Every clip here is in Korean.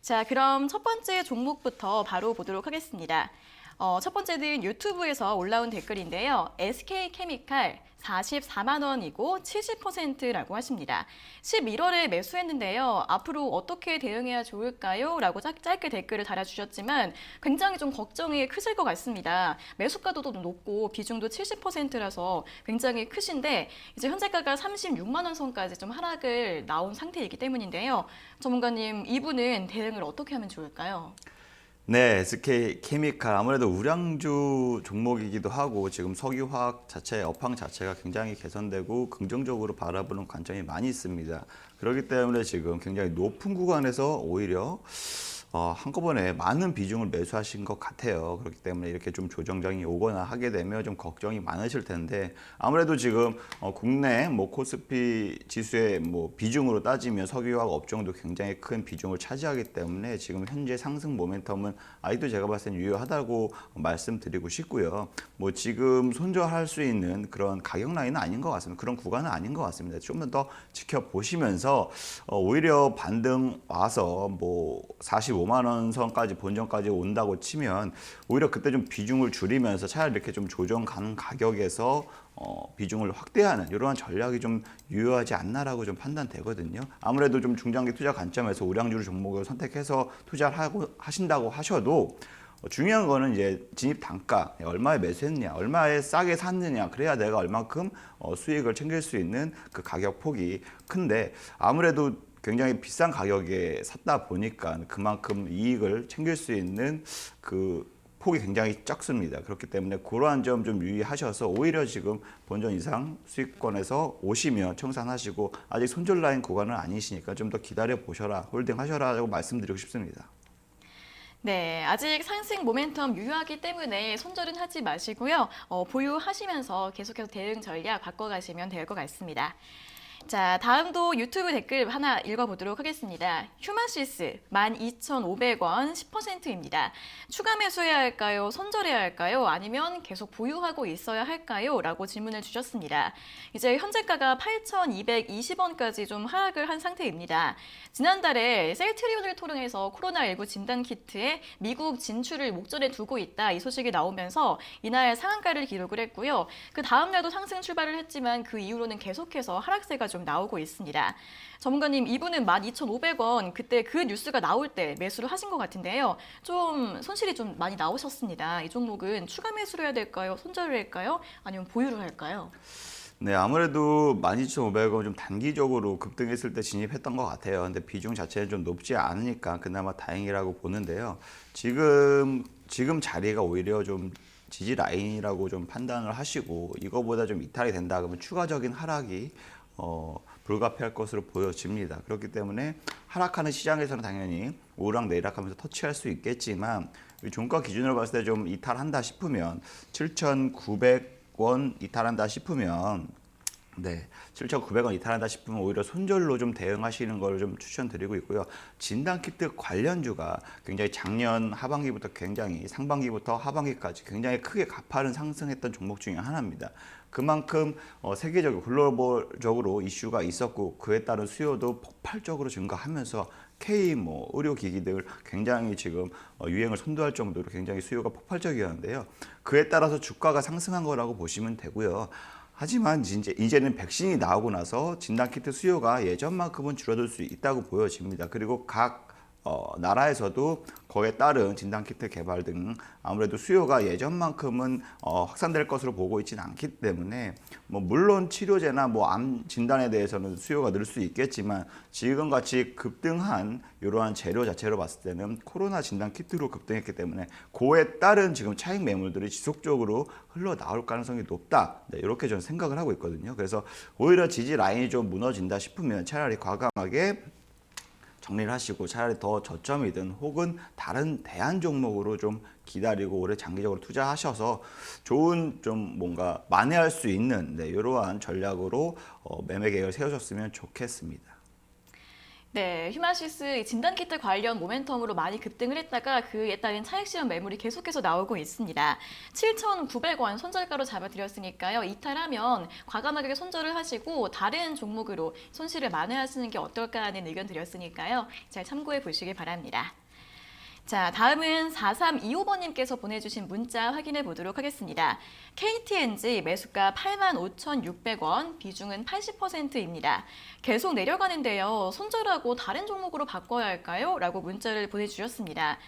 자, 그럼 첫 번째 종목부터 바로 보도록 하겠습니다. 첫 번째는 유튜브에서 올라온 댓글인데요. SK케미칼 44만 원이고 70%라고 하십니다. 11월에 매수했는데요. 앞으로 어떻게 대응해야 좋을까요? 라고 짧게 댓글을 달아주셨지만 굉장히 좀 걱정이 크실 것 같습니다. 매수가도 좀 높고 비중도 70%라서 굉장히 크신데 이제 현재가가 36만 원 선까지 좀 하락을 나온 상태이기 때문인데요. 전문가님, 이분은 대응을 어떻게 하면 좋을까요? 네, SK케미칼 아무래도 우량주 종목이기도 하고 지금 석유화학 자체, 업황 자체가 굉장히 개선되고 긍정적으로 바라보는 관점이 많이 있습니다. 그렇기 때문에 지금 굉장히 높은 구간에서 오히려 한꺼번에 많은 비중을 매수하신 것 같아요. 그렇기 때문에 이렇게 좀 조정장이 오거나 하게 되면 좀 걱정이 많으실 텐데 아무래도 지금 국내 뭐 코스피 지수의 뭐 비중으로 따지면 석유화학 업종도 굉장히 큰 비중을 차지하기 때문에 지금 현재 상승 모멘텀은 아직도 제가 봤을 땐 유효하다고 말씀드리고 싶고요. 뭐 지금 손절할 수 있는 그런 가격 라인은 아닌 것 같습니다. 그런 구간은 아닌 것 같습니다. 좀 더 지켜보시면서 오히려 반등 와서 뭐 45만 원 선까지 본전까지 온다고 치면 오히려 그때 좀 비중을 줄이면서 차라리 이렇게 좀 조정 가는 가격에서 비중을 확대하는 이러한 전략이 좀 유효하지 않나라고 좀 판단되거든요. 아무래도 좀 중장기 투자 관점에서 우량주 종목을 선택해서 투자를 하신다고 하셔도 중요한 거는 이제 진입 단가, 얼마에 매수했냐, 얼마에 싸게 샀느냐, 그래야 내가 얼만큼 수익을 챙길 수 있는 그 가격 폭이 큰데 아무래도 굉장히 비싼 가격에 샀다 보니까 그만큼 이익을 챙길 수 있는 그 폭이 굉장히 적습니다. 그렇기 때문에 그러한 점 좀 유의하셔서 오히려 지금 본전 이상 수익권에서 오시면 청산하시고 아직 손절 라인 구간은 아니시니까 좀 더 기다려 보셔라, 홀딩 하셔라라고 말씀드리고 싶습니다. 네, 아직 상승 모멘텀 유효하기 때문에 손절은 하지 마시고요. 보유하시면서 계속해서 대응 전략 바꿔가시면 될 것 같습니다. 자, 다음도 유튜브 댓글 하나 읽어보도록 하겠습니다. 휴마시스 12,500원 10%입니다. 추가 매수해야 할까요? 손절해야 할까요? 아니면 계속 보유하고 있어야 할까요? 라고 질문을 주셨습니다. 이제 현재가가 8,220원까지 좀 하락을 한 상태입니다. 지난달에 셀트리온을 통해서 코로나19 진단키트의 미국 진출을 목전에 두고 있다 이 소식이 나오면서 이날 상한가를 기록을 했고요. 그 다음날도 상승 출발을 했지만 그 이후로는 계속해서 하락세가 좀 나오고 있습니다. 전문가님, 이분은 12,500원 그때 그 뉴스가 나올 때 매수를 하신 것 같은데요. 좀 손실이 좀 많이 나오셨습니다. 이 종목은 추가 매수를 해야 될까요? 손절을 할까요? 아니면 보유를 할까요? 네, 아무래도 12,500원 좀 단기적으로 급등했을 때 진입했던 것 같아요. 근데 비중 자체는 좀 높지 않으니까 그나마 다행이라고 보는데요. 지금 자리가 오히려 좀 지지 라인이라고 좀 판단을 하시고 이거보다 좀 이탈이 된다 그러면 추가적인 하락이 불가피할 것으로 보여집니다. 그렇기 때문에 하락하는 시장에서는 당연히 오르락 내리락하면서 터치할 수 있겠지만 종가 기준으로 봤을 때 좀 이탈한다 싶으면 7,900원 이탈한다 싶으면 네, 7,900원 이탈한다 싶으면 오히려 손절로 좀 대응하시는 걸 좀 추천드리고 있고요. 진단키트 관련주가 굉장히 작년 하반기부터 굉장히 상반기부터 하반기까지 굉장히 크게 가파른 상승했던 종목 중에 하나입니다. 그만큼 세계적으로 글로벌적으로 이슈가 있었고 그에 따른 수요도 폭발적으로 증가하면서 K 뭐 의료기기들 굉장히 지금 유행을 선도할 정도로 굉장히 수요가 폭발적이었는데요. 그에 따라서 주가가 상승한 거라고 보시면 되고요. 하지만 이제는 백신이 나오고 나서 진단키트 수요가 예전만큼은 줄어들 수 있다고 보여집니다. 그리고 각 나라에서도 거기에 따른 진단키트 개발 등 아무래도 수요가 예전만큼은 확산될 것으로 보고 있지는 않기 때문에 뭐 물론 치료제나 뭐 암 진단에 대해서는 수요가 늘 수 있겠지만 지금같이 급등한 이러한 재료 자체로 봤을 때는 코로나 진단키트로 급등했기 때문에 그에 따른 지금 차익 매물들이 지속적으로 흘러나올 가능성이 높다. 네, 이렇게 저는 생각을 하고 있거든요. 그래서 오히려 지지 라인이 좀 무너진다 싶으면 차라리 과감하게 정리를 하시고 차라리 더 저점이든 혹은 다른 대안 종목으로 좀 기다리고 오래 장기적으로 투자하셔서 좋은 좀 뭔가 만회할 수 있는 이러한 전략으로 매매 계획을 세우셨으면 좋겠습니다. 네, 휴마시스 진단키트 관련 모멘텀으로 많이 급등을 했다가 그에 따른 차익실현 매물이 계속해서 나오고 있습니다. 7,900원 손절가로 잡아드렸으니까요. 이탈하면 과감하게 손절을 하시고 다른 종목으로 손실을 만회하시는 게 어떨까 하는 의견 드렸으니까요. 잘 참고해 보시기 바랍니다. 자, 다음은 4325번님께서 보내주신 문자 확인해 보도록 하겠습니다. KTNG 매수가 85,600원, 비중은 80%입니다. 계속 내려가는데요. 손절하고 다른 종목으로 바꿔야 할까요? 라고 문자를 보내주셨습니다.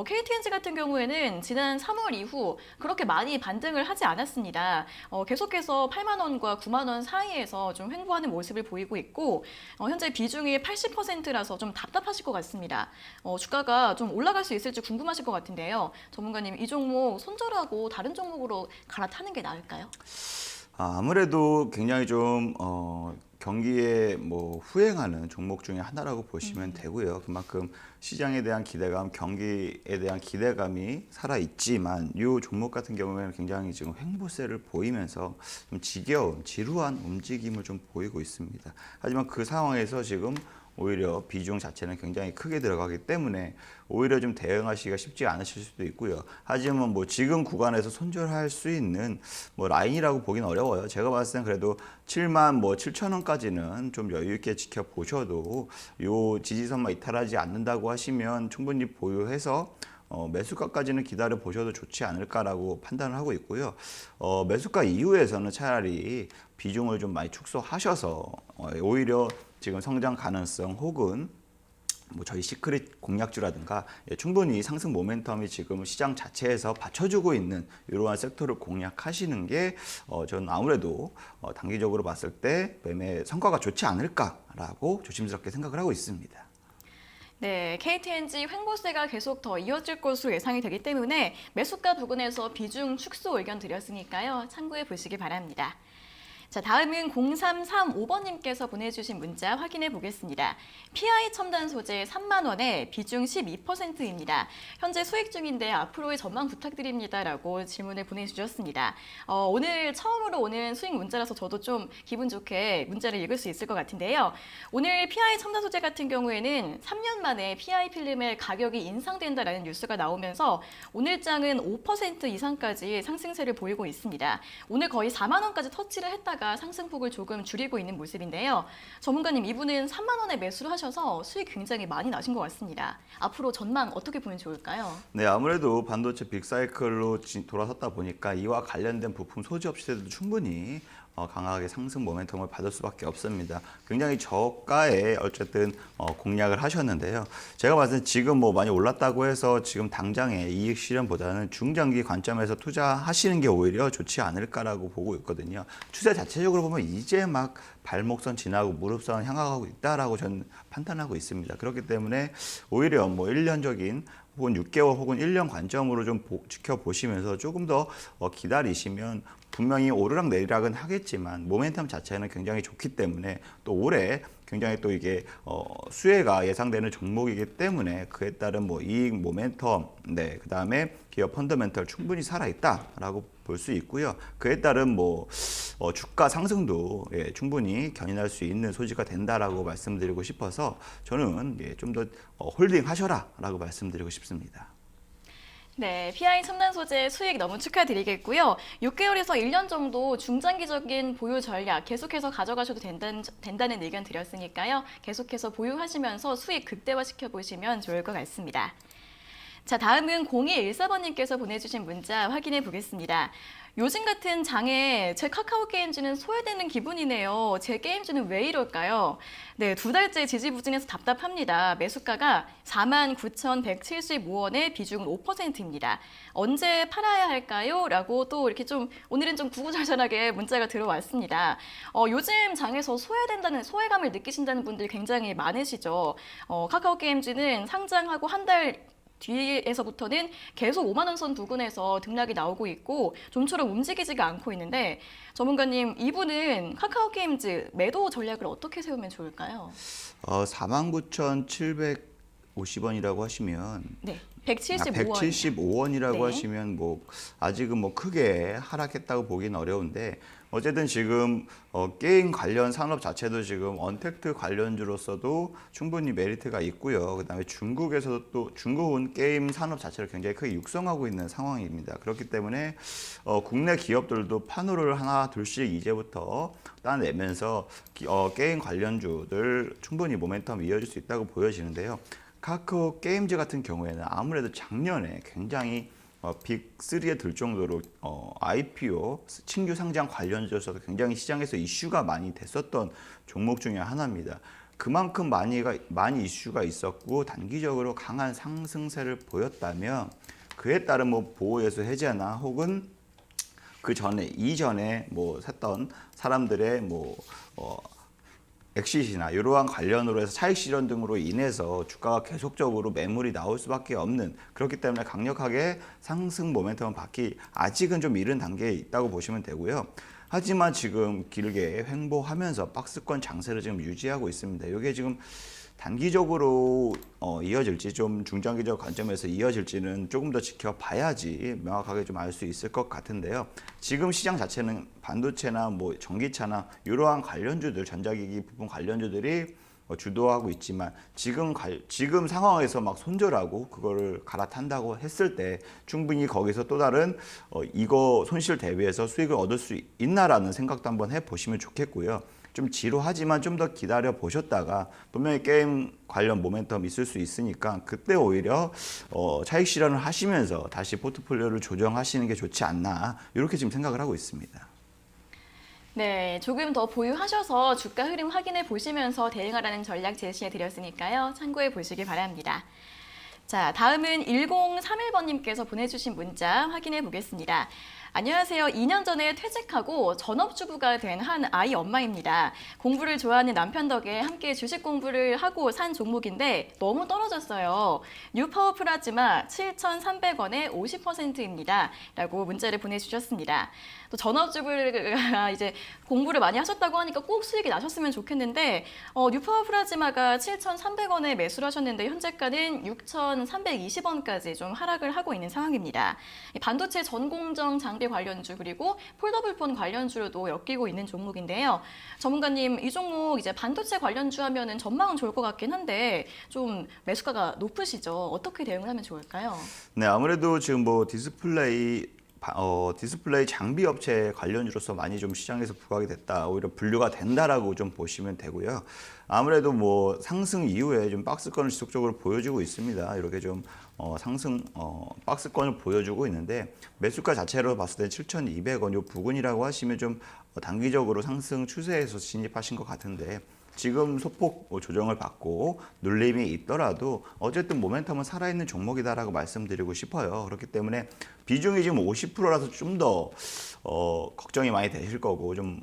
KTNG 같은 경우에는 지난 3월 이후 그렇게 많이 반등을 하지 않았습니다. 계속해서 8만 원과 9만 원 사이에서 좀 횡보하는 모습을 보이고 있고 현재 비중이 80%라서 좀 답답하실 것 같습니다. 주가가 좀 올라갈 수 있을지 궁금하실 것 같은데요. 전문가님, 이 종목 손절하고 다른 종목으로 갈아타는 게 나을까요? 아무래도 굉장히 좀 경기에 뭐 후행하는 종목 중에 하나라고 보시면 되고요. 그만큼 시장에 대한 기대감, 경기에 대한 기대감이 살아 있지만 이 종목 같은 경우에는 굉장히 지금 횡보세를 보이면서 좀 지겨운, 지루한 움직임을 좀 보이고 있습니다. 하지만 그 상황에서 지금 오히려 비중 자체는 굉장히 크게 들어가기 때문에 오히려 좀 대응하시기가 쉽지 않으실 수도 있고요. 하지만 뭐 지금 구간에서 손절할 수 있는 뭐 라인이라고 보기는 어려워요. 제가 봤을 땐 그래도 7만 뭐 7천 원까지는 좀 여유 있게 지켜보셔도 요 지지선만 이탈하지 않는다고 하시면 충분히 보유해서 매수가까지는 기다려 보셔도 좋지 않을까라고 판단을 하고 있고요. 매수가 이후에서는 차라리 비중을 좀 많이 축소하셔서 오히려 지금 성장 가능성 혹은 뭐 저희 시크릿 공략주라든가 충분히 상승 모멘텀이 지금 시장 자체에서 받쳐주고 있는 이러한 섹터를 공략하시는 게 저는 아무래도 단기적으로 봤을 때 매매 성과가 좋지 않을까라고 조심스럽게 생각을 하고 있습니다. 네, KTNG 횡보세가 계속 더 이어질 것으로 예상이 되기 때문에 매수가 부근에서 비중 축소 의견 드렸으니까요. 참고해 보시기 바랍니다. 자, 다음은 0335번님께서 보내주신 문자 확인해 보겠습니다. PI 첨단 소재 3만 원에 비중 12%입니다. 현재 수익 중인데 앞으로의 전망 부탁드립니다라고 질문을 보내주셨습니다. 오늘 처음으로 오는 수익 문자라서 저도 좀 기분 좋게 문자를 읽을 수 있을 것 같은데요. 오늘 PI 첨단 소재 같은 경우에는 3년 만에 PI 필름의 가격이 인상된다라는 뉴스가 나오면서 오늘 장은 5% 이상까지 상승세를 보이고 있습니다. 오늘 거의 4만 원까지 터치를 했다가 상승폭을 조금 줄이고 있는 모습인데요. 전문가님, 이분은 3만 원에 매수를 하셔서 수익 굉장히 많이 나신 것 같습니다. 앞으로 전망 어떻게 보면 좋을까요? 네, 아무래도 반도체 빅사이클로 돌아섰다 보니까 이와 관련된 부품 소지 업체들도 충분히 강하게 상승 모멘텀을 받을 수밖에 없습니다. 굉장히 저가에 어쨌든 공략을 하셨는데요. 제가 봤을 때 지금 뭐 많이 올랐다고 해서 지금 당장의 이익 실현보다는 중장기 관점에서 투자하시는 게 오히려 좋지 않을까라고 보고 있거든요. 추세 자체적으로 보면 이제 막 발목선 지나고 무릎선 향하고 있다라고 저는 판단하고 있습니다. 그렇기 때문에 오히려 뭐 1년적인 혹은 6개월 혹은 1년 관점으로 좀 지켜보시면서 조금 더 기다리시면 분명히 오르락 내리락은 하겠지만 모멘텀 자체는 굉장히 좋기 때문에 또 올해 굉장히 또 이게 수혜가 예상되는 종목이기 때문에 그에 따른 뭐 이익 모멘텀, 네, 그다음에 기업 펀더멘털 충분히 살아있다라고 볼 수 있고요. 그에 따른 뭐 주가 상승도 충분히 견인할 수 있는 소지가 된다라고 말씀드리고 싶어서 저는 좀 더 홀딩하셔라라고 말씀드리고 싶습니다. 네, PI 첨단 소재 수익 너무 축하드리겠고요. 6개월에서 1년 정도 중장기적인 보유 전략 계속해서 가져가셔도 된다는 의견 드렸으니까요. 계속해서 보유하시면서 수익 극대화시켜 보시면 좋을 것 같습니다. 자, 다음은 0214번님께서 보내주신 문자 확인해 보겠습니다. 요즘 같은 장에 제 카카오 게임즈는 소외되는 기분이네요. 제 게임즈는 왜 이럴까요? 네, 2달째 지지부진해서 답답합니다. 매수가가 49,175원에 비중은 5%입니다. 언제 팔아야 할까요? 라고 또 이렇게 좀 오늘은 좀 구구절절하게 문자가 들어왔습니다. 요즘 장에서 소외감을 느끼신다는 분들이 굉장히 많으시죠. 카카오 게임즈는 상장하고 한 달 뒤에서부터는 계속 5만 원 선 부근에서 등락이 나오고 있고 좀처럼 움직이지가 않고 있는데 전문가님, 이분은 카카오 게임즈 매도 전략을 어떻게 세우면 좋을까요? 49,700 150원이라고 하시면 네, 175원. 175원이라고 네. 하시면 뭐 아직은 뭐 크게 하락했다고 보긴 어려운데 어쨌든 지금 게임 관련 산업 자체도 지금 언택트 관련주로서도 충분히 메리트가 있고요. 그다음에 중국에서도 또 중국은 게임 산업 자체를 굉장히 크게 육성하고 있는 상황입니다. 그렇기 때문에 국내 기업들도 판호를 하나 둘씩 이제부터 따내면서 게임 관련주들 충분히 모멘텀 이어질 수 있다고 보여지는데요. 카카오 게임즈 같은 경우에는 아무래도 작년에 굉장히 빅3에 들 정도로 IPO, 신규 상장 관련주에서도 굉장히 시장에서 이슈가 많이 됐었던 종목 중에 하나입니다. 그만큼 많이 이슈가 있었고 단기적으로 강한 상승세를 보였다면 그에 따른 뭐 보호예수 해제나 혹은 그 전에 이전에 뭐 샀던 사람들의 엑시트나 이러한 관련으로 해서 차익 실현 등으로 인해서 주가가 계속적으로 매물이 나올 수밖에 없는 그렇기 때문에 강력하게 상승 모멘텀을 받기 아직은 좀 이른 단계에 있다고 보시면 되고요. 하지만 지금 길게 횡보하면서 박스권 장세를 지금 유지하고 있습니다. 이게 지금 단기적으로 이어질지 좀 중장기적 관점에서 이어질지는 조금 더 지켜봐야지 명확하게 좀 알 수 있을 것 같은데요. 지금 시장 자체는 반도체나 뭐 전기차나 이러한 관련주들, 전자기기 부품 관련주들이 주도하고 있지만 지금 상황에서 막 손절하고 그거를 갈아탄다고 했을 때 충분히 거기서 또 다른 이거 손실 대비해서 수익을 얻을 수 있나라는 생각도 한번 해보시면 좋겠고요. 좀 지루하지만 좀 더 기다려 보셨다가 분명히 게임 관련 모멘텀 있을 수 있으니까 그때 오히려 차익 실현을 하시면서 다시 포트폴리오를 조정하시는 게 좋지 않나 이렇게 지금 생각을 하고 있습니다. 네, 조금 더 보유하셔서 주가 흐름 확인해 보시면서 대응하라는 전략 제시해 드렸으니까요. 참고해 보시기 바랍니다. 자, 다음은 1031번님께서 보내주신 문자 확인해 보겠습니다. 안녕하세요. 2년 전에 퇴직하고 전업주부가 된 한 아이 엄마입니다. 공부를 좋아하는 남편 덕에 함께 주식 공부를 하고 산 종목인데 너무 떨어졌어요. 뉴파워 플라즈마 7,300원에 50%입니다. 라고 문자를 보내주셨습니다. 또 전업주부가 이제 공부를 많이 하셨다고 하니까 꼭 수익이 나셨으면 좋겠는데 뉴파워 플라즈마가 7,300원에 매수를 하셨는데 현재가는 6,320원까지 좀 하락을 하고 있는 상황입니다. 반도체 전공정 장비 관련주 그리고 폴더블폰 관련주로도 엮이고 있는 종목인데요. 전문가님, 이 종목 이제 반도체 관련주 하면은 전망은 좋을 것 같긴 한데 좀 매수가가 높으시죠? 어떻게 대응을 하면 좋을까요? 네, 아무래도 지금 뭐 디스플레이 장비 업체 관련주로서 많이 좀 시장에서 부각이 됐다. 오히려 분류가 된다라고 좀 보시면 되고요. 아무래도 뭐 상승 이후에 좀 박스권을 지속적으로 보여주고 있습니다. 이렇게 좀 상승 박스권을 보여주고 있는데 매수가 자체로 봤을 때 7,200원 요 부근이라고 하시면 좀 단기적으로 상승 추세에서 진입하신 것 같은데 지금 소폭 조정을 받고 눌림이 있더라도 어쨌든 모멘텀은 살아있는 종목이다라고 말씀드리고 싶어요. 그렇기 때문에 비중이 지금 50%라서 좀 더 걱정이 많이 되실 거고 좀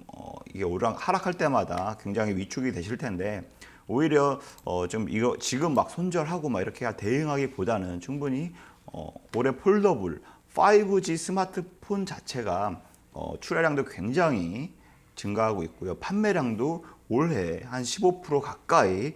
이게 하락할 때마다 굉장히 위축이 되실 텐데 오히려 좀 이거 지금 막 손절하고 막 이렇게 대응하기보다는 충분히 올해 폴더블 5G 스마트폰 자체가 출하량도 굉장히 증가하고 있고요. 판매량도 올해 한 15% 가까이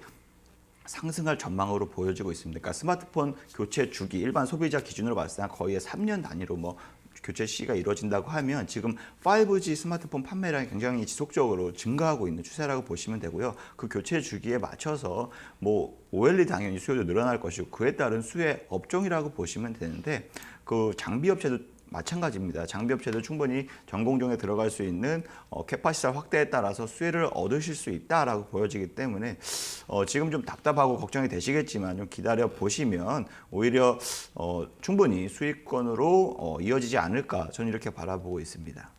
상승할 전망으로 보여지고 있습니다. 그러니까 스마트폰 교체 주기 일반 소비자 기준으로 봤을 때 거의 3년 단위로 뭐 교체 시기가 이루어진다고 하면 지금 5G 스마트폰 판매량이 굉장히 지속적으로 증가하고 있는 추세라고 보시면 되고요. 그 교체 주기에 맞춰서 뭐 OLED 당연히 수요도 늘어날 것이고 그에 따른 수혜 업종이라고 보시면 되는데 그 장비 업체도 마찬가지입니다. 장비 업체도 충분히 전공정에 들어갈 수 있는 캐파시티 확대에 따라서 수혜를 얻으실 수 있다라고 보여지기 때문에 지금 좀 답답하고 걱정이 되시겠지만 좀 기다려 보시면 오히려 충분히 수익권으로 이어지지 않을까 저는 이렇게 바라보고 있습니다.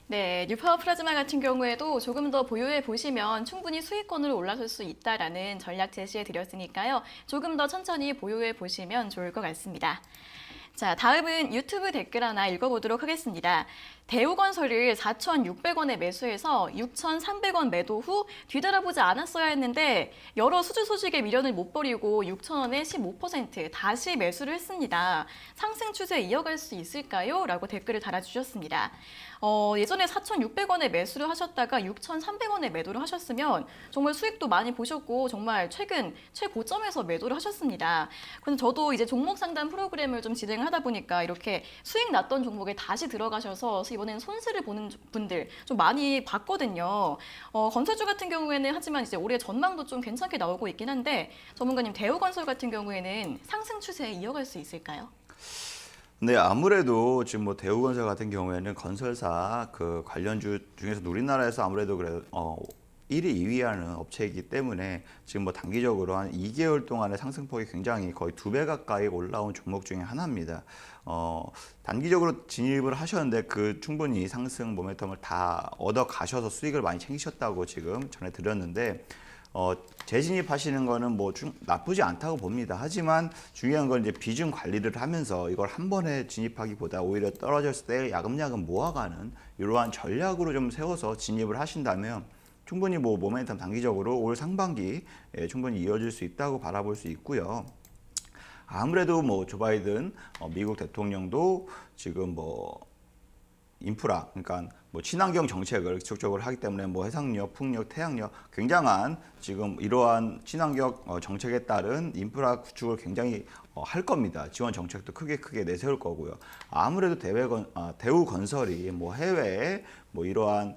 네, 뉴파워 플라즈마 같은 경우에도 조금 더 보유해 보시면 충분히 수익권으로 올라설 수 있다라는 전략 제시해 드렸으니까요. 조금 더 천천히 보유해 보시면 좋을 것 같습니다. 자, 다음은 유튜브 댓글 하나 읽어보도록 하겠습니다. 대우건설을 4,600원에 매수해서 6,300원 매도 후 뒤돌아보지 않았어야 했는데 여러 수주 소식에 미련을 못 버리고 6,000원에 15% 다시 매수를 했습니다. 상승 추세 이어갈 수 있을까요? 라고 댓글을 달아주셨습니다. 예전에 4,600원에 매수를 하셨다가 6,300원에 매도를 하셨으면 정말 수익도 많이 보셨고 정말 최근 최고점에서 매도를 하셨습니다. 근데 저도 이제 종목 상담 프로그램을 좀 진행하다 보니까 이렇게 수익 났던 종목에 다시 들어가셔서 이번에는 손실을 보는 분들 좀 많이 봤거든요. 건설주 같은 경우에는 하지만 이제 올해 전망도 좀 괜찮게 나오고 있긴 한데 전문가님 대우건설 같은 경우에는 상승 추세 이어갈 수 있을까요? 네, 아무래도 지금 뭐 대우건설 같은 경우에는 건설사 그 관련주 중에서 우리나라에서 아무래도 1위, 2위 하는 업체이기 때문에 지금 뭐 단기적으로 한 2개월 동안의 상승폭이 굉장히 거의 2배 가까이 올라온 종목 중에 하나입니다. 단기적으로 진입을 하셨는데 그 충분히 상승 모멘텀을 다 얻어 가셔서 수익을 많이 챙기셨다고 지금 전해 드렸는데 재진입하시는 거는 뭐 나쁘지 않다고 봅니다. 하지만 중요한 건 이제 비중 관리를 하면서 이걸 한 번에 진입하기보다 오히려 떨어졌을 때 야금야금 모아가는 이러한 전략으로 좀 세워서 진입을 하신다면 충분히 뭐 모멘텀 단기적으로 올 상반기에 충분히 이어질 수 있다고 바라볼 수 있고요. 아무래도 뭐 조 바이든 미국 대통령도 지금 뭐 인프라, 그러니까 뭐 친환경 정책을 지속적으로 하기 때문에 뭐 해상력, 풍력, 태양력 굉장한 지금 이러한 친환경 정책에 따른 인프라 구축을 굉장히 할 겁니다. 지원 정책도 크게 내세울 거고요. 아무래도 대우건설이 뭐 해외에 뭐 이러한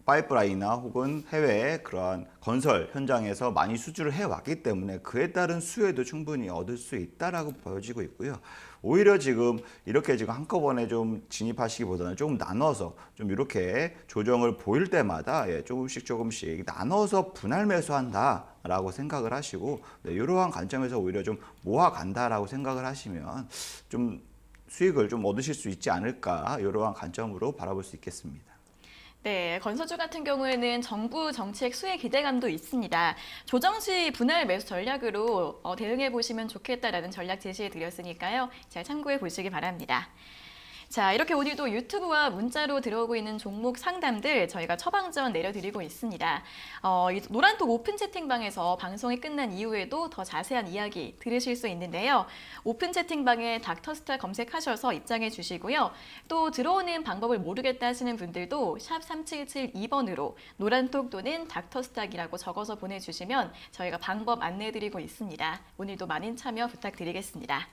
파이프라인이나 혹은 해외 그러한 건설 현장에서 많이 수주를 해왔기 때문에 그에 따른 수혜도 충분히 얻을 수 있다라고 보여지고 있고요. 오히려 지금 이렇게 지금 한꺼번에 좀 진입하시기보다는 조금 나눠서 좀 이렇게 조정을 보일 때마다 조금씩 나눠서 분할 매수한다라고 생각을 하시고 이러한 관점에서 오히려 좀 모아간다라고 생각을 하시면 좀 수익을 좀 얻으실 수 있지 않을까 이러한 관점으로 바라볼 수 있겠습니다. 네, 건설주 같은 경우에는 정부 정책 수혜 기대감도 있습니다. 조정 시 분할 매수 전략으로 대응해 보시면 좋겠다라는 전략 제시해 드렸으니까요. 잘 참고해 보시기 바랍니다. 자, 이렇게 오늘도 유튜브와 문자로 들어오고 있는 종목 상담들 저희가 처방전 내려드리고 있습니다. 이 노란톡 오픈 채팅방에서 방송이 끝난 이후에도 더 자세한 이야기 들으실 수 있는데요. 오픈 채팅방에 닥터스타 검색하셔서 입장해 주시고요. 또 들어오는 방법을 모르겠다 하시는 분들도 샵 3772번으로 노란톡 또는 닥터스타이라고 적어서 보내주시면 저희가 방법 안내해드리고 있습니다. 오늘도 많은 참여 부탁드리겠습니다.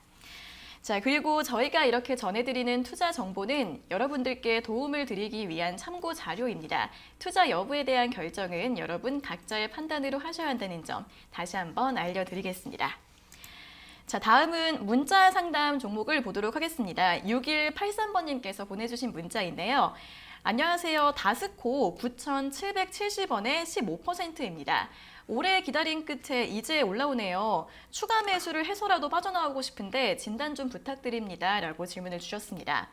자, 그리고 저희가 이렇게 전해드리는 투자 정보는 여러분들께 도움을 드리기 위한 참고 자료입니다. 투자 여부에 대한 결정은 여러분 각자의 판단으로 하셔야 한다는 점 다시 한번 알려드리겠습니다. 자, 다음은 문자 상담 종목을 보도록 하겠습니다. 6183번님께서 보내주신 문자인데요. 안녕하세요. 다스코 9,770원에 15%입니다. 오래 기다린 끝에 이제 올라오네요. 추가 매수를 해서라도 빠져나오고 싶은데 진단 좀 부탁드립니다. 라고 질문을 주셨습니다.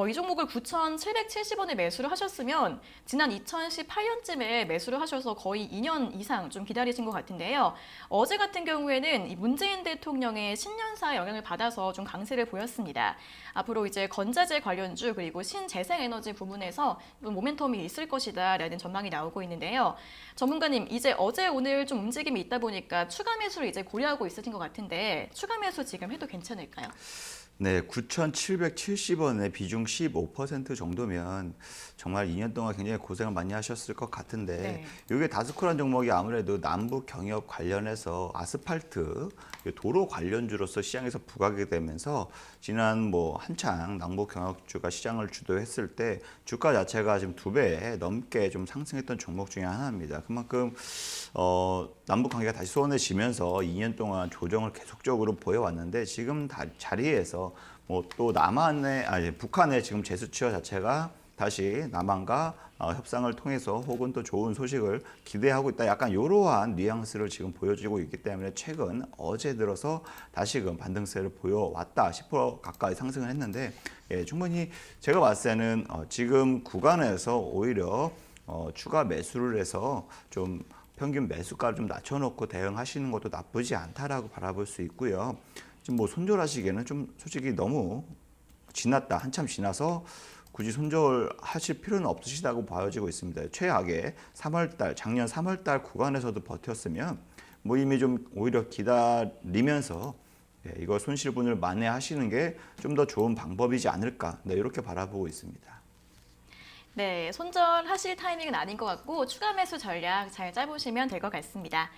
이 종목을 9,770원에 매수를 하셨으면 지난 2018년쯤에 매수를 하셔서 거의 2년 이상 좀 기다리신 것 같은데요. 어제 같은 경우에는 이 문재인 대통령의 신년사 영향을 받아서 좀 강세를 보였습니다. 앞으로 이제 건자재 관련주 그리고 신재생에너지 부분에서 모멘텀이 있을 것이다라는 전망이 나오고 있는데요. 전문가님, 이제 어제 오늘 좀 움직임이 있다 보니까 추가 매수를 이제 고려하고 있으신 것 같은데 추가 매수 지금 해도 괜찮을까요? 네, 9,770원에 비중 15% 정도면 정말 2년 동안 굉장히 고생을 많이 하셨을 것 같은데 이게 다스코란 종목이 아무래도 남북 경협 관련해서 아스팔트 도로 관련주로서 시장에서 부각이 되면서 지난 뭐 한창 남북 경협주가 시장을 주도했을 때 주가 자체가 지금 2배 넘게 좀 상승했던 종목 중에 하나입니다. 그만큼 남북 관계가 다시 소원해지면서 2년 동안 조정을 계속적으로 보여왔는데 지금 자리에서 뭐 또 북한의 지금 제수 취하 자체가 다시 남한과 협상을 통해서 혹은 또 좋은 소식을 기대하고 있다. 약간 이러한 뉘앙스를 지금 보여주고 있기 때문에 최근 어제 들어서 다시금 반등세를 보여왔다. 10% 가까이 상승을 했는데 충분히 제가 봤을 때는 지금 구간에서 오히려 추가 매수를 해서 좀 평균 매수가를 좀 낮춰놓고 대응하시는 것도 나쁘지 않다라고 바라볼 수 있고요. 지금 뭐 손절하시기에는 좀 솔직히 너무 지났다, 한참 지나서 굳이 손절하실 필요는 없으시다고 봐지고 있습니다. 최악의 3월달, 작년 3월달 구간에서도 버텼으면 뭐 이미 좀 오히려 기다리면서 이거 손실분을 만회하시는 게 좀 더 좋은 방법이지 않을까, 이렇게 바라보고 있습니다. 네, 손절하실 타이밍은 아닌 것 같고 추가 매수 전략 잘 짜보시면 될 것 같습니다.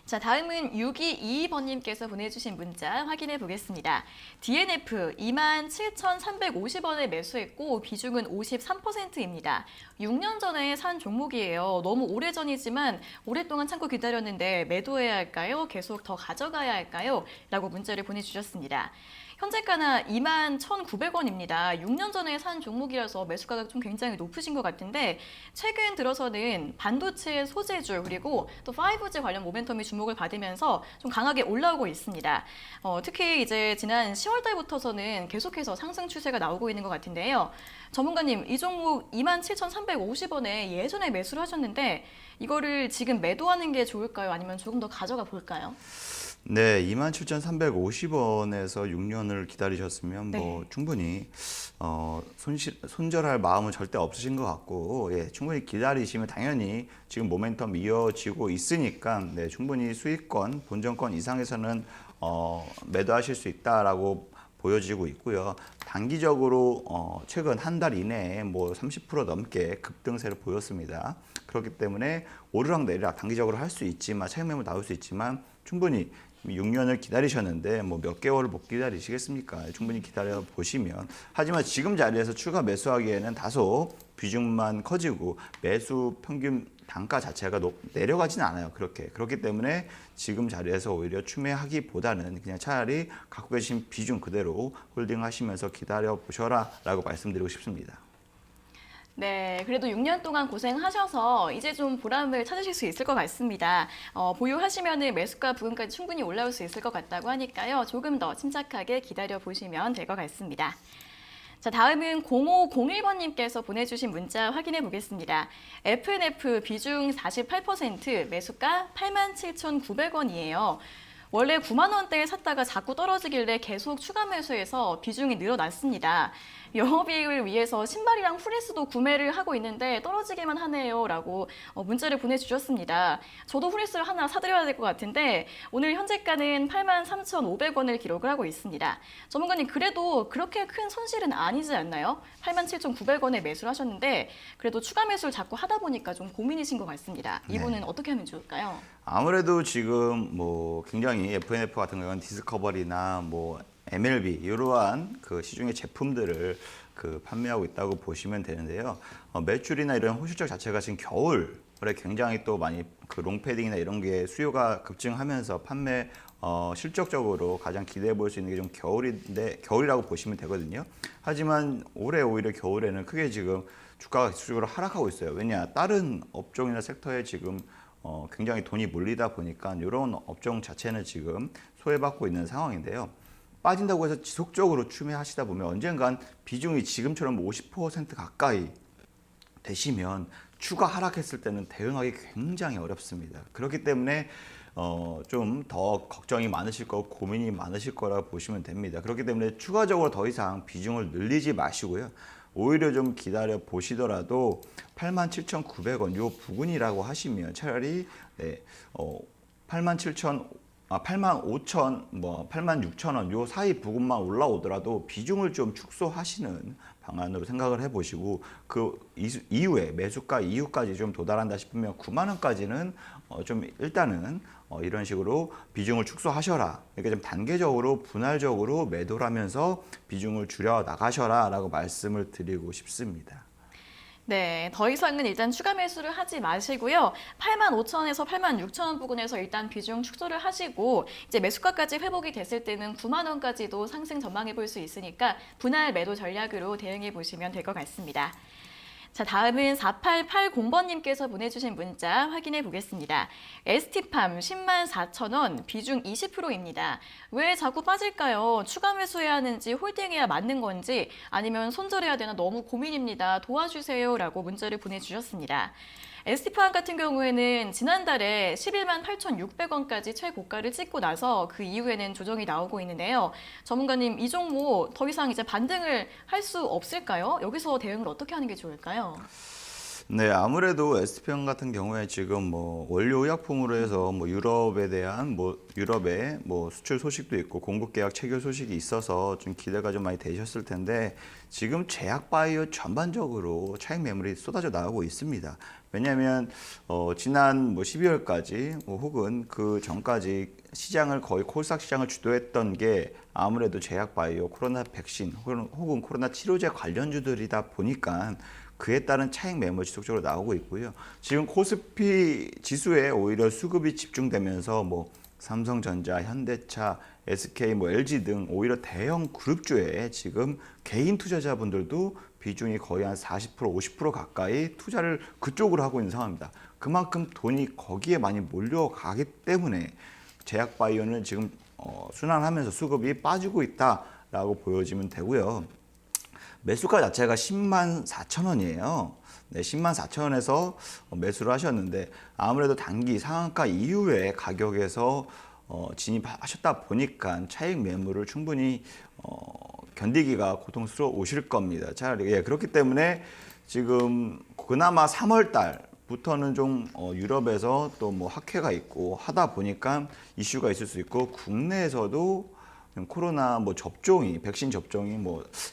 자, 다음은 6222번님께서 보내주신 문자 확인해 보겠습니다. DNF 27,350원에 매수했고 비중은 53%입니다. 6년 전에 산 종목이에요. 너무 오래전이지만 오랫동안 참고 기다렸는데 매도해야 할까요? 계속 더 가져가야 할까요? 라고 문자를 보내주셨습니다. 현재가는 21,900원입니다. 6년 전에 산 종목이라서 매수가가 좀 굉장히 높으신 것 같은데 최근 들어서는 반도체 소재주 그리고 또 5G 관련 모멘텀이 주목을 받으면서 좀 강하게 올라오고 있습니다. 특히 이제 지난 10월 달부터서는 계속해서 상승 추세가 나오고 있는 것 같은데요. 전문가님, 이 종목 27,350원에 예전에 매수를 하셨는데 이거를 지금 매도하는 게 좋을까요? 아니면 조금 더 가져가 볼까요? 네, 27,350원에서 6년을 기다리셨으면 뭐 네. 충분히 손절할 마음은 절대 없으신 것 같고, 충분히 기다리시면 당연히 지금 모멘텀 이어지고 있으니까 충분히 수익권, 본전권 이상에서는 매도하실 수 있다라고 보여지고 있고요. 단기적으로 최근 한 달 이내에 뭐 30% 넘게 급등세를 보였습니다. 그렇기 때문에 오르락 내리락 단기적으로 할 수 있지만 차익 매물 나올 수 있지만 충분히 6년을 기다리셨는데 뭐 몇 개월을 못 기다리시겠습니까? 충분히 기다려 보시면. 하지만 지금 자리에서 추가 매수하기에는 다소 비중만 커지고 매수 평균 단가 자체가 내려가지는 않아요. 그렇기 때문에 지금 자리에서 오히려 추매하기보다는 그냥 차라리 갖고 계신 비중 그대로 홀딩하시면서 기다려 보셔라라고 말씀드리고 싶습니다. 네, 그래도 6년 동안 고생하셔서 이제 좀 보람을 찾으실 수 있을 것 같습니다. 보유하시면 매수가 부근까지 충분히 올라올 수 있을 것 같다고 하니까요. 조금 더 침착하게 기다려 보시면 될 것 같습니다. 자, 다음은 0501번님께서 보내주신 문자 확인해 보겠습니다. FNF 비중 48%, 매수가 87,900원이에요. 원래 9만 원대에 샀다가 자꾸 떨어지길래 계속 추가 매수해서 비중이 늘어났습니다. 영업이익을 위해서 신발이랑 후레스도 구매를 하고 있는데 떨어지기만 하네요 라고 문자를 보내주셨습니다. 저도 후레스를 하나 사드려야 될 것 같은데 오늘 현재가는 83,500원을 기록을 하고 있습니다. 전문가님, 그래도 그렇게 큰 손실은 아니지 않나요? 87,900원에 매수를 하셨는데 그래도 추가 매수를 자꾸 하다 보니까 좀 고민이신 것 같습니다. 이분은 어떻게 하면 좋을까요? 아무래도 지금 뭐 굉장히 FNF 같은 경우는 디스커버리나 뭐 MLB 이러한 그 시중의 제품들을 판매하고 있다고 보시면 되는데요. 매출이나 이런 호실적 자체가 지금 겨울에 굉장히 또 많이 롱패딩이나 이런 게 수요가 급증하면서 판매 실적적으로 가장 기대해 볼 수 있는 게 좀 겨울이라고 보시면 되거든요. 하지만 올해 오히려 겨울에는 크게 지금 주가가 지수적으로 하락하고 있어요. 왜냐, 다른 업종이나 섹터에 지금 굉장히 돈이 몰리다 보니까 이런 업종 자체는 지금 소외받고 있는 상황인데요. 빠진다고 해서 지속적으로 추매하시다 보면 언젠간 비중이 지금처럼 50% 가까이 되시면 추가 하락했을 때는 대응하기 굉장히 어렵습니다. 그렇기 때문에 좀 더 걱정이 많으실 거고 고민이 많으실 거라고 보시면 됩니다. 그렇기 때문에 추가적으로 더 이상 비중을 늘리지 마시고요. 오히려 좀 기다려 보시더라도 87,900원 요 부근이라고 하시면 차라리 85,000, 뭐 86,000원 요 사이 부근만 올라오더라도 비중을 좀 축소하시는 방안으로 생각을 해보시고 그 이후에 매수가 이후까지 좀 도달한다 싶으면 9만 원까지는 좀 일단은 이런 식으로 비중을 축소하셔라. 이렇게 좀 단계적으로 분할적으로 매도를 하면서 비중을 줄여 나가셔라라고 말씀을 드리고 싶습니다. 네, 더 이상은 일단 추가 매수를 하지 마시고요. 85,000원에서 86,000원 부근에서 일단 비중 축소를 하시고 이제 매수가까지 회복이 됐을 때는 9만 원까지도 상승 전망해 볼 수 있으니까 분할 매도 전략으로 대응해 보시면 될 것 같습니다. 자, 다음은 4880번님께서 보내주신 문자 확인해 보겠습니다. ST팜 104,000원, 비중 20%입니다. 왜 자꾸 빠질까요? 추가 매수해야 하는지 홀딩해야 맞는 건지 아니면 손절해야 되나 너무 고민입니다. 도와주세요 라고 문자를 보내주셨습니다. ST포항 같은 경우에는 지난달에 11만 8,600원까지 최고가를 찍고 나서 그 이후에는 조정이 나오고 있는데요. 전문가님, 이 종목 더 이상 이제 반등을 할 수 없을까요? 여기서 대응을 어떻게 하는 게 좋을까요? 네, 아무래도 STP형 같은 경우에 지금 뭐 원료 의약품으로 해서 뭐 유럽에 대한 유럽의 수출 소식도 있고 공급 계약 체결 소식이 있어서 좀 기대가 좀 많이 되셨을 텐데 지금 제약 바이오 전반적으로 차익 매물이 쏟아져 나오고 있습니다. 왜냐하면 지난 12월까지 혹은 그 전까지 시장을 거의 코스닥 시장을 주도했던 게 아무래도 제약 바이오, 코로나 백신 혹은 코로나 치료제 관련주들이다 보니까 그에 따른 차익 매물 지속적으로 나오고 있고요. 지금 코스피 지수에 오히려 수급이 집중되면서 삼성전자, 현대차, SK, LG 등 오히려 대형 그룹주에 지금 개인 투자자분들도 비중이 거의 한 40%, 50% 가까이 투자를 그쪽으로 하고 있는 상황입니다. 그만큼 돈이 거기에 많이 몰려가기 때문에 제약바이오는 지금 순환하면서 수급이 빠지고 있다라고 보여지면 되고요. 매수가 자체가 10만 4천 원이에요. 네, 10만 4천 원에서 매수를 하셨는데 아무래도 단기 상한가 이후에 가격에서 진입하셨다 보니까 차익 매물을 충분히 견디기가 고통스러우실 겁니다. 차라리 그렇기 때문에 지금 그나마 3월 달부터는 좀 유럽에서 또 학회가 있고 하다 보니까 이슈가 있을 수 있고 국내에서도 코로나 접종이 백신 접종이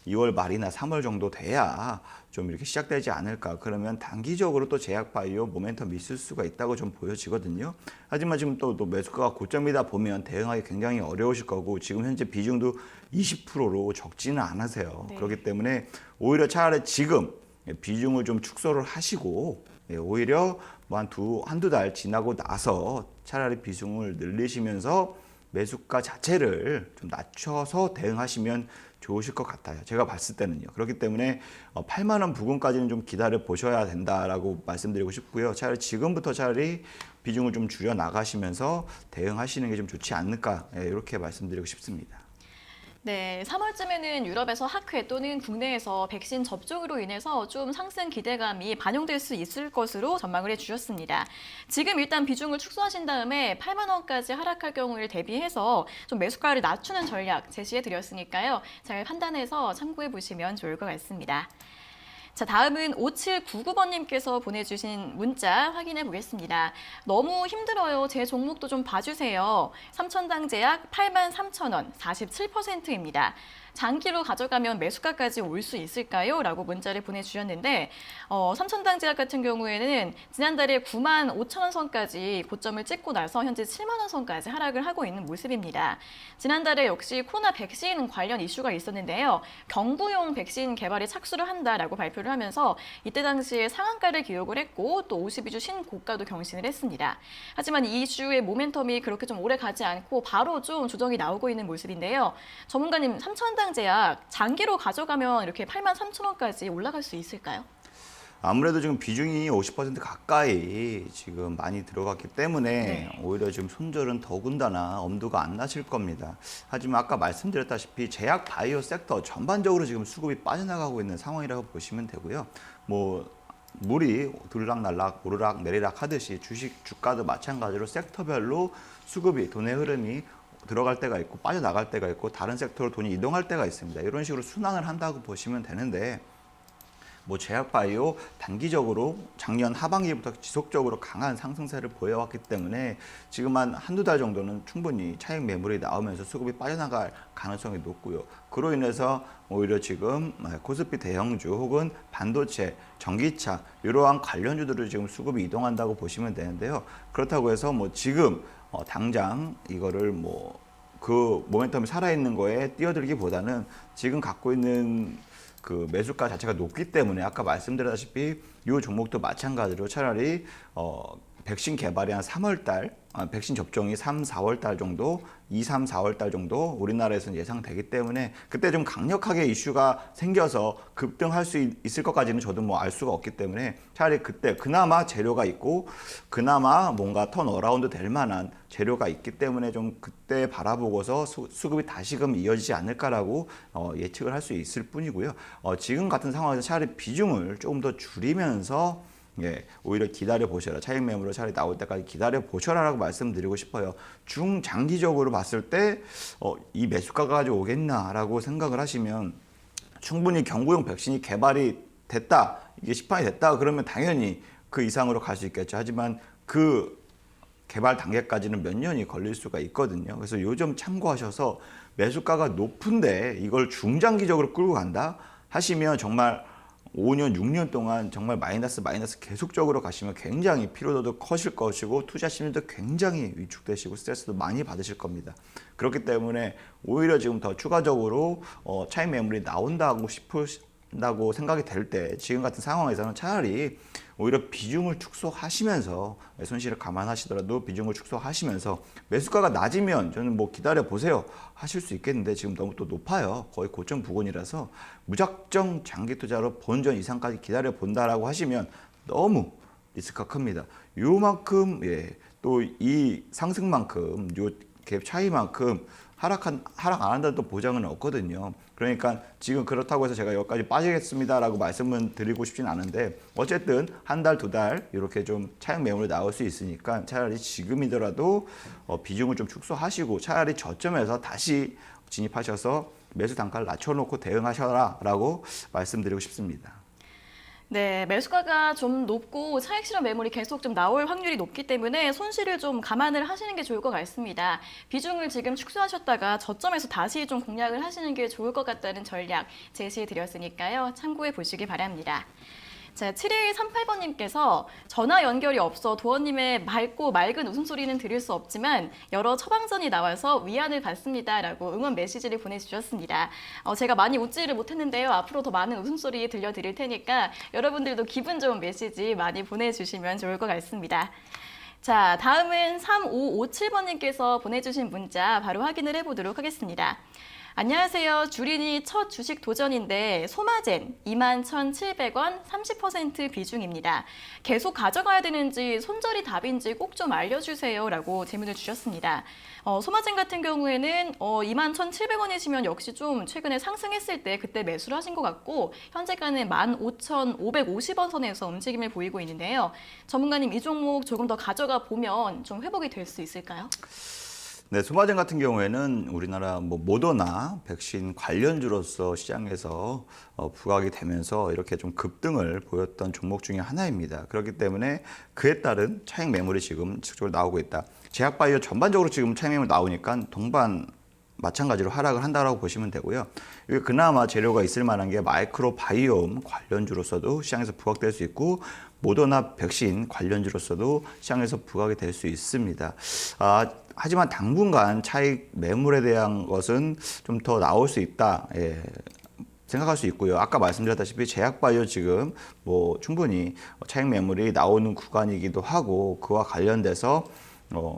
2월 말이나 3월 정도 돼야 좀 이렇게 시작되지 않을까. 그러면 단기적으로 또 제약 바이오 모멘텀이 있을 수가 있다고 좀 보여지거든요. 하지만 지금 또 매수가가 고점이다 보면 대응하기 굉장히 어려우실 거고 지금 현재 비중도 20%로 적지는 않으세요. 네. 그렇기 때문에 오히려 차라리 지금 비중을 좀 축소를 하시고 오히려 한두 달 지나고 나서 차라리 비중을 늘리시면서 매수가 자체를 좀 낮춰서 대응하시면 좋으실 것 같아요. 제가 봤을 때는요. 그렇기 때문에 8만 원 부근까지는 좀 기다려 보셔야 된다라고 말씀드리고 싶고요. 지금부터 차라리 비중을 좀 줄여 나가시면서 대응하시는 게 좀 좋지 않을까 이렇게 말씀드리고 싶습니다. 네, 3월쯤에는 유럽에서 학회 또는 국내에서 백신 접종으로 인해서 좀 상승 기대감이 반영될 수 있을 것으로 전망을 해주셨습니다. 지금 일단 비중을 축소하신 다음에 8만 원까지 하락할 경우를 대비해서 좀 매수가를 낮추는 전략 제시해 드렸으니까요. 잘 판단해서 참고해 보시면 좋을 것 같습니다. 자, 다음은 5799번님께서 보내주신 문자 확인해 보겠습니다. 너무 힘들어요. 제 종목도 좀 봐주세요. 삼천당제약 83,000원, 47%입니다. 장기로 가져가면 매수가까지 올 수 있을까요? 라고 문자를 보내주셨는데 삼천당제약 같은 경우에는 지난달에 9만 5천 원 선까지 고점을 찍고 나서 현재 7만 원 선까지 하락을 하고 있는 모습입니다. 지난달에 역시 코로나 백신 관련 이슈가 있었는데요. 경부용 백신 개발에 착수를 한다라고 발표를 하면서 이때 당시에 상한가를 기록을 했고 또 52주 신고가도 경신을 했습니다. 하지만 이 이슈의 모멘텀이 그렇게 좀 오래 가지 않고 바로 좀 조정이 나오고 있는 모습인데요. 전문가님, 삼천당제약 장기로 가져가면 이렇게 8만 3천 원까지 올라갈 수 있을까요? 아무래도 지금 비중이 50% 가까이 지금 많이 들어갔기 때문에 오히려 지금 손절은 더군다나 엄두가 안 나실 겁니다. 하지만 아까 말씀드렸다시피 제약 바이오 섹터 전반적으로 지금 수급이 빠져나가고 있는 상황이라고 보시면 되고요. 물이 들락날락 오르락 내리락 하듯이 주가도 마찬가지로 섹터별로 수급이 돈의 흐름이 들어갈 때가 있고 빠져나갈 때가 있고 다른 섹터로 돈이 이동할 때가 있습니다. 이런 식으로 순환을 한다고 보시면 되는데 제약바이오 단기적으로 작년 하반기부터 지속적으로 강한 상승세를 보여왔기 때문에 지금 한두 달 정도는 충분히 차익 매물이 나오면서 수급이 빠져나갈 가능성이 높고요. 그로 인해서 오히려 지금 코스피 대형주 혹은 반도체, 전기차 이러한 관련주들을 지금 수급이 이동한다고 보시면 되는데요. 그렇다고 해서 지금 당장 이거를 그 모멘텀이 살아있는 거에 뛰어들기보다는 지금 갖고 있는 그 매수가 자체가 높기 때문에 아까 말씀드렸다시피 이 종목도 마찬가지로 차라리 백신 개발이 한 3월 달, 백신 접종이 3, 4월 달 정도, 2, 3, 4월 달 정도 우리나라에서는 예상되기 때문에 그때 좀 강력하게 이슈가 생겨서 급등할 수 있을 것까지는 저도 알 수가 없기 때문에 차라리 그때 그나마 재료가 있고 그나마 뭔가 턴어라운드 될 만한 재료가 있기 때문에 좀 그때 바라보고서 수급이 다시금 이어지지 않을까라고 예측을 할 수 있을 뿐이고요. 지금 같은 상황에서 차라리 비중을 조금 더 줄이면서 예, 오히려 기다려 보셔라. 차익 매물로 차라리 나올 때까지 기다려 보셔라라고 말씀드리고 싶어요. 중장기적으로 봤을 때 이 매수가가 가지고 오겠나라고 생각을 하시면 충분히 경구용 백신이 개발이 됐다, 이게 시판이 됐다 그러면 당연히 그 이상으로 갈 수 있겠죠. 하지만 그 개발 단계까지는 몇 년이 걸릴 수가 있거든요. 그래서 요점 참고하셔서 매수가가 높은데 이걸 중장기적으로 끌고 간다 하시면 정말 5년, 6년 동안 정말 마이너스 계속적으로 가시면 굉장히 피로도도 커질 것이고 투자 심리도 굉장히 위축되시고 스트레스도 많이 받으실 겁니다. 그렇기 때문에 오히려 지금 더 추가적으로 차익 매물이 나온다고 싶으신다고 생각이 될 때 지금 같은 상황에서는 차라리 오히려 비중을 축소하시면서 손실을 감안하시더라도 비중을 축소하시면서 매수가가 낮으면 저는 뭐 기다려 보세요 하실 수 있겠는데 지금 너무 또 높아요. 거의 고점 부근이라서 무작정 장기 투자로 본전 이상까지 기다려 본다라고 하시면 너무 리스크가 큽니다. 요만큼 또 이 상승만큼 요 갭 차이만큼 하락 안 한다는 또 보장은 없거든요. 그러니까 지금 그렇다고 해서 제가 여기까지 빠지겠습니다라고 말씀은 드리고 싶진 않은데 어쨌든 한 달, 두 달 이렇게 좀 차익 매물이 나올 수 있으니까 차라리 지금이더라도 비중을 좀 축소하시고 차라리 저점에서 다시 진입하셔서 매수 단가를 낮춰놓고 대응하셔라라고 말씀드리고 싶습니다. 네, 매수가가 좀 높고 차익 실현 매물이 계속 좀 나올 확률이 높기 때문에 손실을 좀 감안을 하시는 게 좋을 것 같습니다. 비중을 지금 축소하셨다가 저점에서 다시 좀 공략을 하시는 게 좋을 것 같다는 전략 제시해 드렸으니까요. 참고해 보시기 바랍니다. 자, 7138번님께서 전화 연결이 없어 도원님의 맑고 맑은 웃음소리는 들을 수 없지만 여러 처방전이 나와서 위안을 받습니다. 라고 응원 메시지를 보내주셨습니다. 제가 많이 웃지를 못했는데요. 앞으로 더 많은 웃음소리 들려드릴 테니까 여러분들도 기분 좋은 메시지 많이 보내주시면 좋을 것 같습니다. 자, 다음은 3557번님께서 보내주신 문자 바로 확인을 해보도록 하겠습니다. 안녕하세요. 주린이 첫 주식 도전인데 소마젠 21,700원 30% 비중입니다. 계속 가져가야 되는지 손절이 답인지 꼭 좀 알려주세요 라고 질문을 주셨습니다. 소마젠 같은 경우에는 21,700원이시면 역시 좀 최근에 상승했을 때 그때 매수를 하신 것 같고 현재가는 15,550원 선에서 움직임을 보이고 있는데요. 전문가님 이 종목 조금 더 가져가 보면 좀 회복이 될 수 있을까요? 네, 소마젠 같은 경우에는 우리나라 모더나 백신 관련주로서 시장에서 부각이 되면서 이렇게 좀 급등을 보였던 종목 중에 하나입니다. 그렇기 때문에 그에 따른 차익 매물이 지금 지속적으로 나오고 있다. 제약바이오 전반적으로 지금 차익 매물 나오니까 동반 마찬가지로 하락을 한다고 보시면 되고요. 이게 그나마 재료가 있을 만한 게 마이크로바이옴 관련주로서도 시장에서 부각될 수 있고 모더나 백신 관련주로서도 시장에서 부각이 될 수 있습니다. 하지만 당분간 차익 매물에 대한 것은 좀 더 나올 수 있다. 생각할 수 있고요. 아까 말씀드렸다시피 제약바이오 지금 충분히 차익 매물이 나오는 구간이기도 하고 그와 관련돼서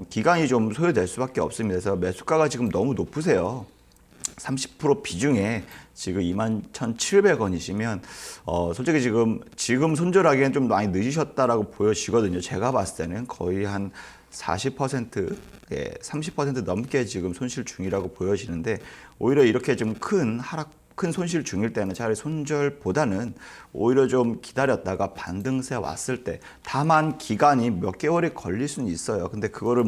기간이 좀 소요될 수밖에 없습니다. 그래서 매수가가 지금 너무 높으세요. 30% 비중에 지금 21,700원이시면 솔직히 지금 손절하기엔 좀 많이 늦으셨다라고 보여지거든요. 제가 봤을 때는 거의 한 40%, 30% 넘게 지금 손실 중이라고 보여지는데 오히려 이렇게 좀 큰 손실 중일 때는 차라리 손절보다는 오히려 좀 기다렸다가 반등세 왔을 때 다만 기간이 몇 개월이 걸릴 수는 있어요. 근데 그거를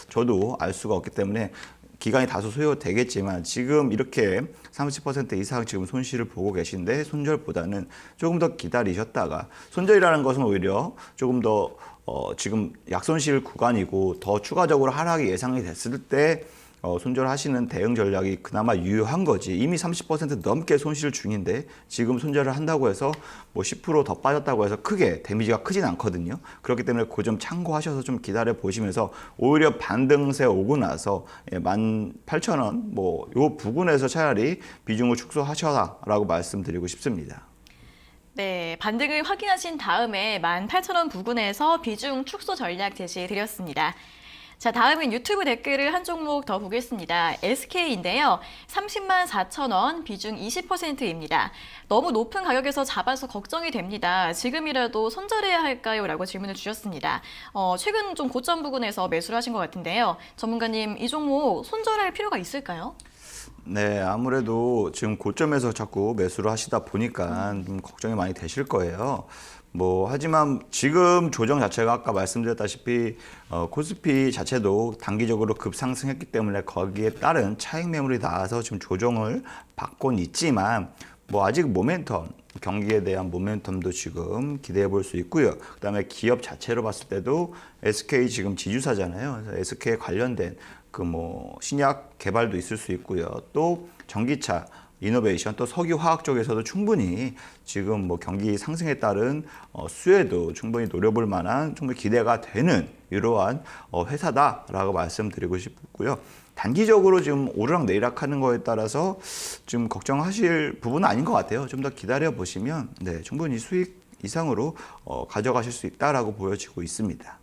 저도 알 수가 없기 때문에 기간이 다소 소요되겠지만 지금 이렇게 30% 이상 지금 손실을 보고 계신데 손절보다는 조금 더 기다리셨다가 손절이라는 것은 오히려 조금 더 지금 약손실 구간이고 더 추가적으로 하락이 예상이 됐을 때 손절하시는 대응 전략이 그나마 유효한 거지. 이미 30% 넘게 손실 중인데 지금 손절을 한다고 해서 10%더 빠졌다고 해서 크게 데미지가 크진 않거든요. 그렇기 때문에 그 점 참고하셔서 좀 기다려 보시면서 오히려 반등세 오고 나서 18,000원 요 부근에서 차라리 비중을 축소하셔라라고 말씀드리고 싶습니다. 네, 반등을 확인하신 다음에 18,000원 부근에서 비중 축소 전략 제시해 드렸습니다. 자, 다음은 유튜브 댓글을 한 종목 더 보겠습니다. SK인데요. 30만 4천원, 비중 20%입니다. 너무 높은 가격에서 잡아서 걱정이 됩니다. 지금이라도 손절해야 할까요? 라고 질문을 주셨습니다. 최근 좀 고점 부근에서 매수를 하신 것 같은데요. 전문가님, 이 종목 손절할 필요가 있을까요? 네, 아무래도 지금 고점에서 자꾸 매수를 하시다 보니까 좀 걱정이 많이 되실 거예요. 하지만 지금 조정 자체가 아까 말씀드렸다시피 코스피 자체도 단기적으로 급상승했기 때문에 거기에 따른 차익 매물이 나와서 지금 조정을 받곤 있지만 아직 모멘텀, 경기에 대한 모멘텀도 지금 기대해 볼 수 있고요. 그다음에 기업 자체로 봤을 때도 SK 지금 지주사잖아요. 그래서 SK 관련된 신약 개발도 있을 수 있고요. 또 전기차 이노베이션 또 석유화학 쪽에서도 충분히 지금 경기 상승에 따른 수혜도 충분히 노려볼 만한 충분히 기대가 되는 이러한 회사다라고 말씀드리고 싶고요. 단기적으로 지금 오르락 내리락 하는 거에 따라서 좀 걱정하실 부분은 아닌 것 같아요. 좀 더 기다려 보시면 충분히 수익 이상으로 가져가실 수 있다라고 보여지고 있습니다.